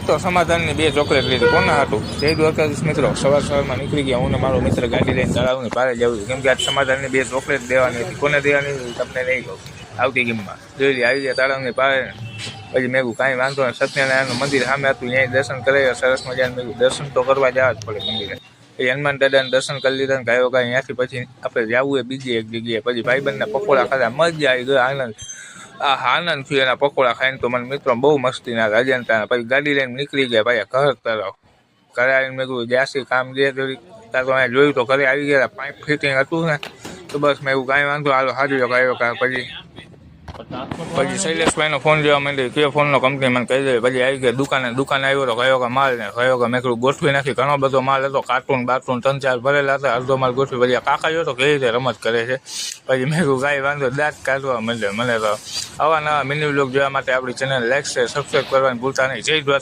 તો સમાધાનની 2 ચોકલેટ લીધી. કોના હાટું? જય દ્વારકાધીશ મિત્રો. સવારમાં નીકળી ગયા. હું ને મારો મિત્ર ગાડી લઈને તળાવની પારે જવું છું. કેમ કે આજ સમાધાનની 2 ચોકલેટ દેવાની હતી. કોને દેવાની તમને નહીં કહું. આવતી ગેમમાં જોઈ લઈએ. આવી ગયા તળાવની પારે. પછી મેં કહ્યું કાંઈ વાંધો નહીં. સત્યનારાયણનું મંદિર સામે હતું. ત્યાં દર્શન કરાવ્યા સરસ મજાનું. મેં દર્શન તો કરવા જવા જ પડે મંદિરે. એ હનુમાન દાદાને દર્શન કરી લીધા ને ગાયો ગાય. ત્યાંથી પછી આપણે જવું હોય બીજી એક જગ્યાએ. પછી ભાઈબંધના પકોડા ખાધા. મજા આવી ગઈ. આનંદ આનંદ થયો એના પકોડા ખાઈને. તો મને મિત્રો બહુ મસ્તી ના રાજનતા. પછી ગાડી લઈને નીકળી ગયા ભાઈ ઘર તરફ. ઘરે આવીને મેં કહ્યું જ્યાંથી કામ જે ત્યાં તો અહીંયા જોયું તો ઘરે આવી ગયા. પાઇપ ફિટિંગ હતું ને તો બસ મેં એવું કાંઈ વાંધો હાલો હાજર આવ્યો. પછી શૈલેષભાઈનો ફોન લેવા માંડ્યો. કે ફોનનો કંપની મને કહી દે. પછી આવી ગયા દુકાને આવ્યો તો કયો કે માલ ને કયો કે મેં કહ્યું ગોઠવી નાખી. ઘણો બધો માલ હતો. કાર્ટૂન 3-4 ભરેલા હતા. અડધો માલ ગોઠવી. પછી કાકા જો તો કેવી રીતે રમત કરે છે. પછી મેં કહ્યું કાંઈ વાંધો દાંત કાઢવા માંડે. મને તો આવા નવા મિની વ્લોગ જોવા માટે આપણી ચેનલ લાઈક શેર સબસ્ક્રાઈબ કરવાની ભૂલતા નહીં. જય દ્વારકા.